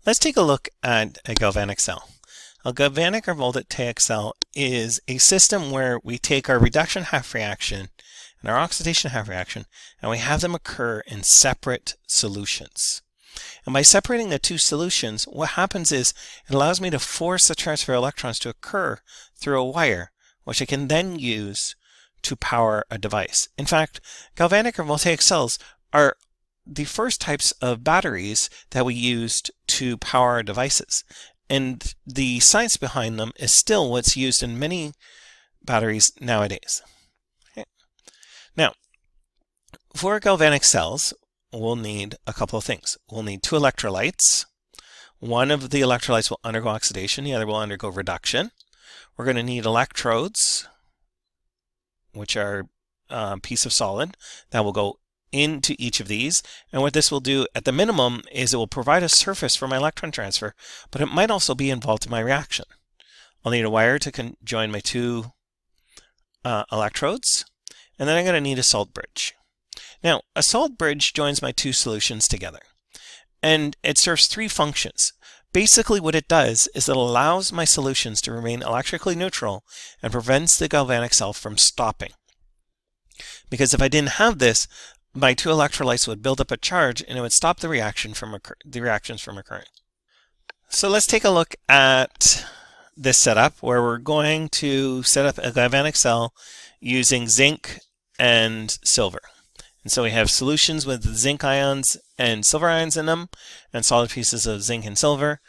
Let's take a look at a galvanic cell. A galvanic or voltaic cell is a system where we take our reduction half reaction and our oxidation half reaction and we have them occur in separate solutions. And by separating the two solutions, what happens is it allows me to force the transfer of electrons to occur through a wire, which I can then use to power a device. In fact, galvanic or voltaic cells are the first types of batteries that we used to power our devices. And the science behind them is still what's used in many batteries nowadays. Okay. Now, for galvanic cells, we'll need a couple of things. We'll need two electrolytes. One of the electrolytes will undergo oxidation, the other will undergo reduction. We're going to need electrodes, which are a piece of solid that will go into each of these, and what this will do at the minimum is it will provide a surface for my electron transfer, but it might also be involved in my reaction. I'll need a wire to join my two electrodes, and then I'm going to need a salt bridge. Now, a salt bridge joins my two solutions together, and it serves three functions. Basically what it does is it allows my solutions to remain electrically neutral and prevents the galvanic cell from stopping. Because if I didn't have this, my two electrolytes would build up a charge and it would stop the reactions from occurring. So let's take a look at this setup where we're going to set up a galvanic cell using zinc and silver. And so we have solutions with zinc ions and silver ions in them and solid pieces of zinc and silver,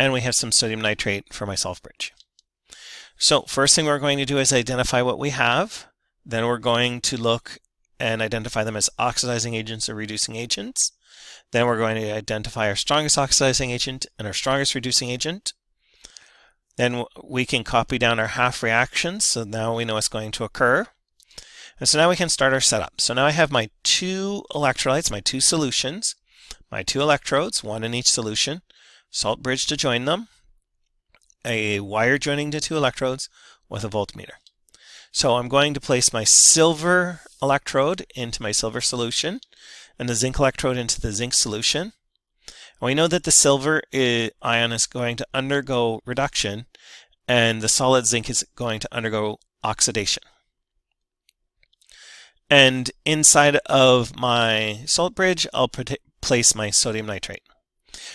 and we have some sodium nitrate for my salt bridge. So first thing we're going to do is identify what we have. Then we're going to look and identify them as oxidizing agents or reducing agents. Then we're going to identify our strongest oxidizing agent and our strongest reducing agent. Then we can copy down our half reactions, so now we know what's going to occur. And so now we can start our setup. So now I have my two electrolytes, my two solutions, my two electrodes, one in each solution, salt bridge to join them, a wire joining the two electrodes with a voltmeter. So I'm going to place my silver electrode into my silver solution and the zinc electrode into the zinc solution. And we know that the silver ion is going to undergo reduction and the solid zinc is going to undergo oxidation. And inside of my salt bridge, I'll place my sodium nitrate.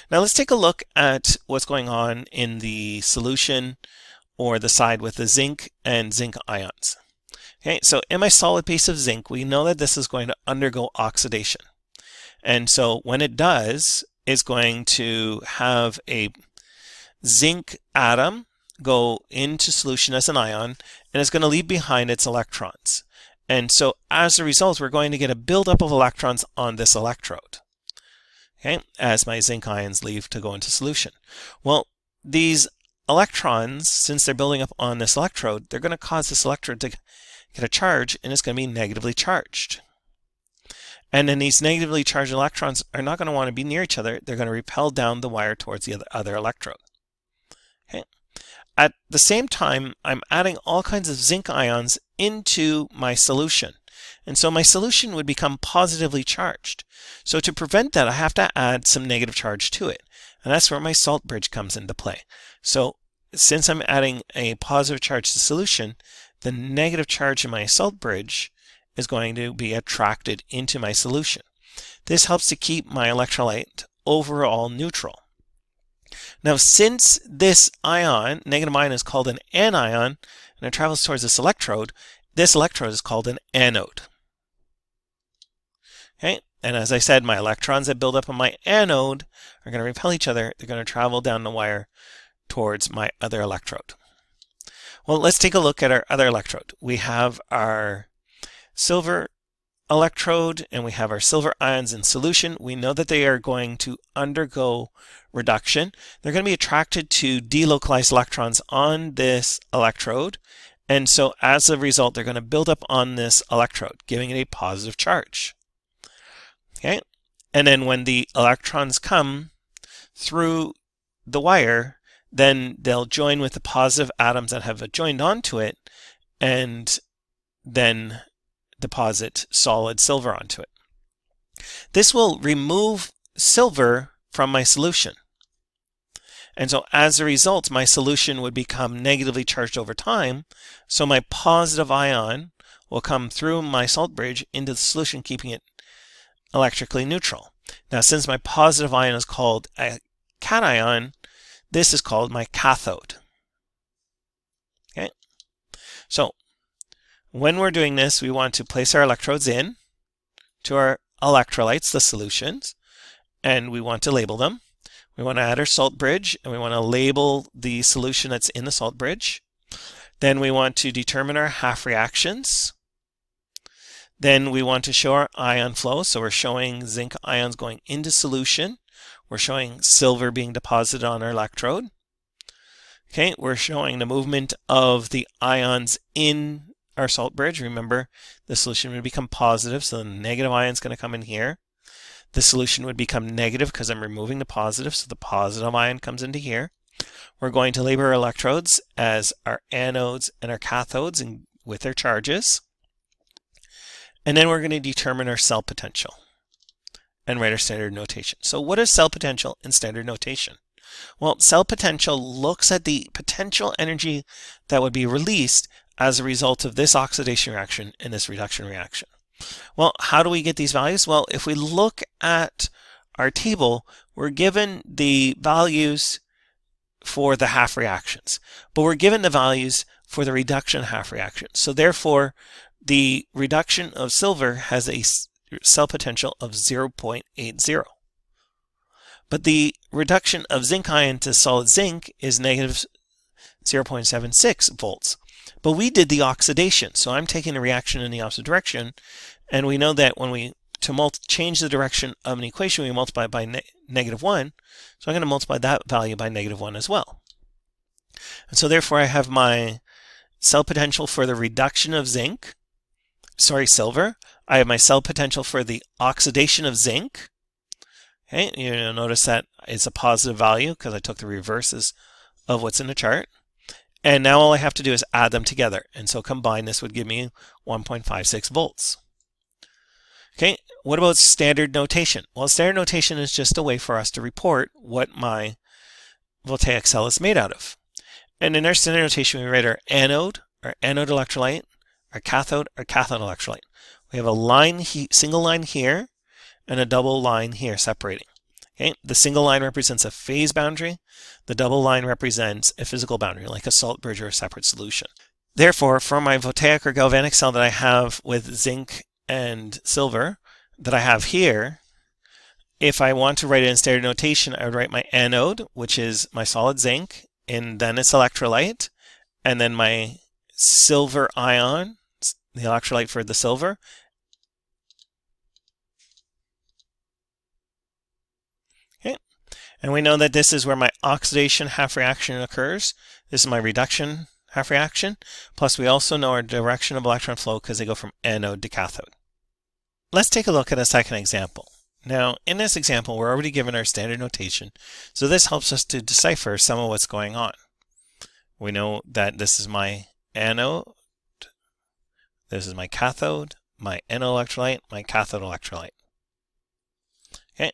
Now let's take a look at what's going on in the solution or the side with the zinc and zinc ions. Okay, so in my solid piece of zinc, we know that this is going to undergo oxidation. And so when it does, it's going to have a zinc atom go into solution as an ion, and it's going to leave behind its electrons. And so as a result, we're going to get a buildup of electrons on this electrode, okay, as my zinc ions leave to go into solution. Well, these electrons, since they're building up on this electrode, they're going to cause this electrode to get a charge, and it's going to be negatively charged. And then these negatively charged electrons are not going to want to be near each other. They're going to repel down the wire towards the other electrode. Okay. At the same time, I'm adding all kinds of zinc ions into my solution. And so my solution would become positively charged. So to prevent that, I have to add some negative charge to it. And that's where my salt bridge comes into play. So since I'm adding a positive charge to the solution, the negative charge in my salt bridge is going to be attracted into my solution. This helps to keep my electrolyte overall neutral. Now, since this ion, negative ion, is called an anion, and it travels towards this electrode is called an anode. Okay, and as I said, my electrons that build up on my anode are going to repel each other. They're going to travel down the wire towards my other electrode. Well, let's take a look at our other electrode. We have our silver electrode and we have our silver ions in solution. We know that they are going to undergo reduction. They're going to be attracted to delocalized electrons on this electrode. And so as a result, they're going to build up on this electrode, giving it a positive charge. Okay. And then when the electrons come through the wire, then they'll join with the positive atoms that have joined onto it and then deposit solid silver onto it. This will remove silver from my solution. And so as a result, my solution would become negatively charged over time. So my positive ion will come through my salt bridge into the solution, keeping it electrically neutral. Now, since my positive ion is called a cation, this is called my cathode. Okay. So when we're doing this, we want to place our electrodes in to our electrolytes, the solutions, and we want to label them. We want to add our salt bridge, and we want to label the solution that's in the salt bridge. Then we want to determine our half reactions. Then we want to show our ion flow. So we're showing zinc ions going into solution. We're showing silver being deposited on our electrode. Okay, we're showing the movement of the ions in our salt bridge. Remember, the solution would become positive, so the negative ion is going to come in here. The solution would become negative because I'm removing the positive, so the positive ion comes into here. We're going to label our electrodes as our anodes and our cathodes and with their charges. And then we're going to determine our cell potential and write our standard notation. So what is cell potential in standard notation? Well, cell potential looks at the potential energy that would be released as a result of this oxidation reaction and this reduction reaction. Well, how do we get these values? Well, if we look at our table, we're given the values for the half reactions, but we're given the values for the reduction half reaction. So therefore, the reduction of silver has a cell potential of 0.80. But the reduction of zinc ion to solid zinc is negative 0.76 volts. But we did the oxidation, so I'm taking a reaction in the opposite direction, and we know that when we change the direction of an equation, we multiply by -1, so I'm going to multiply that value by -1 as well. And so therefore I have my cell potential for the reduction of silver. I have my cell potential for the oxidation of zinc. Okay, you'll notice that it's a positive value because I took the reverses of what's in the chart. And now all I have to do is add them together. And so combined, this would give me 1.56 volts. Okay, what about standard notation? Well, standard notation is just a way for us to report what my voltaic cell is made out of. And in our standard notation, we write our anode electrolyte, our cathode electrolyte. We have a single line here and a double line here separating. Okay, the single line represents a phase boundary. The double line represents a physical boundary, like a salt bridge or a separate solution. Therefore, for my voltaic or galvanic cell that I have with zinc and silver that I have here, if I want to write it in standard notation, I would write my anode, which is my solid zinc, and then its electrolyte, and then my silver ion, the electrolyte for the silver. Okay, and we know that this is where my oxidation half reaction occurs. This is my reduction half reaction. Plus, we also know our direction of electron flow because they go from anode to cathode. Let's take a look at a second example. Now, in this example, we're already given our standard notation, so this helps us to decipher some of what's going on. We know that this is my anode, this is my cathode, my anode electrolyte, my cathode electrolyte. Okay.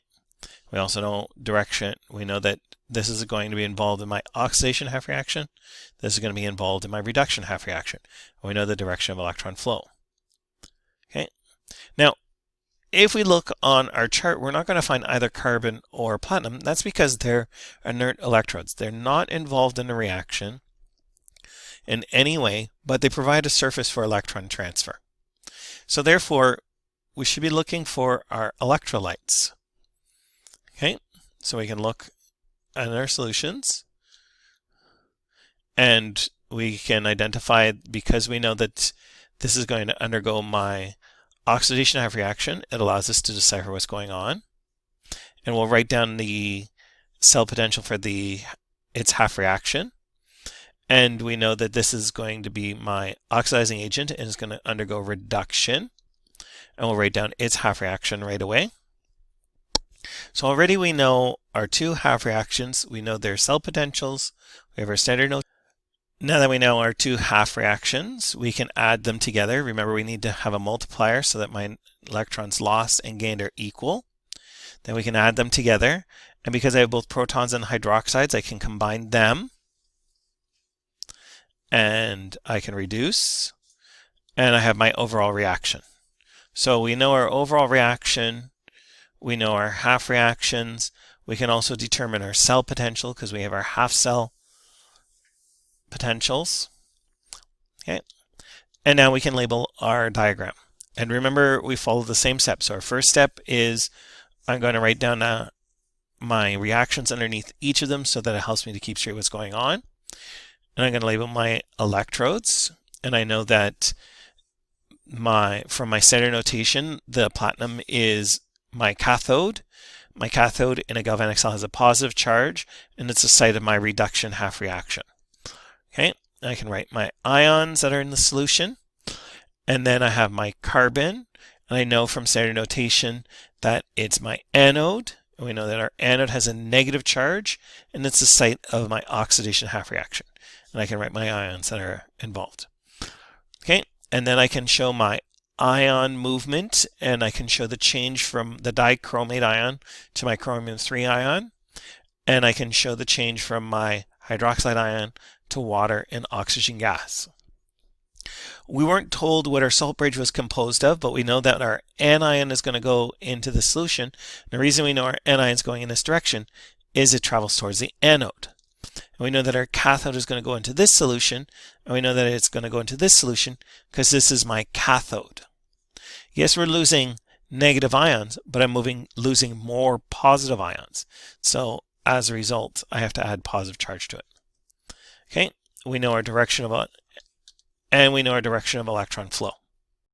We also know direction. We know that this is going to be involved in my oxidation half reaction. This is going to be involved in my reduction half reaction. And we know the direction of electron flow. Okay. Now, if we look on our chart, we're not going to find either carbon or platinum. That's because they're inert electrodes. They're not involved in the reaction in any way, but they provide a surface for electron transfer. So therefore, we should be looking for our electrolytes. Okay, so we can look at our solutions, and we can identify, because we know that this is going to undergo my oxidation half reaction, it allows us to decipher what's going on. And we'll write down the cell potential for its half reaction. And we know that this is going to be my oxidizing agent and is going to undergo reduction. And we'll write down its half reaction right away. So already we know our two half reactions. We know their cell potentials. We have our standard notation. Now that we know our two half reactions, we can add them together. Remember, we need to have a multiplier so that my electrons lost and gained are equal. Then we can add them together, And because I have both protons and hydroxides, I can combine them. And I can reduce. And I have my overall reaction. So we know our overall reaction. We know our half reactions. We can also determine our cell potential because we have our half cell potentials. Okay. And now we can label our diagram. And remember, we follow the same steps. So our first step is I'm going to write down my reactions underneath each of them so that it helps me to keep straight what's going on. And I'm going to label my electrodes. And I know that from my standard notation, the platinum is my cathode. My cathode in a galvanic cell has a positive charge, and it's the site of my reduction half reaction. Okay, I can write my ions that are in the solution, and then I have my carbon, and I know from standard notation that it's my anode, and we know that our anode has a negative charge, and it's the site of my oxidation half reaction. And I can write my ions that are involved. Okay, and then I can show my ion movement, and I can show the change from the dichromate ion to my chromium-3 ion, and I can show the change from my hydroxide ion to water and oxygen gas. We weren't told what our salt bridge was composed of, but we know that our anion is going to go into the solution. The reason we know our anion is going in this direction is it travels towards the anode. And we know that our cathode is going to go into this solution, and we know that it's going to go into this solution because this is my cathode. Yes, we're losing negative ions, but I'm losing more positive ions. So as a result, I have to add positive charge to it. Okay, we know our direction of and we know our direction of electron flow.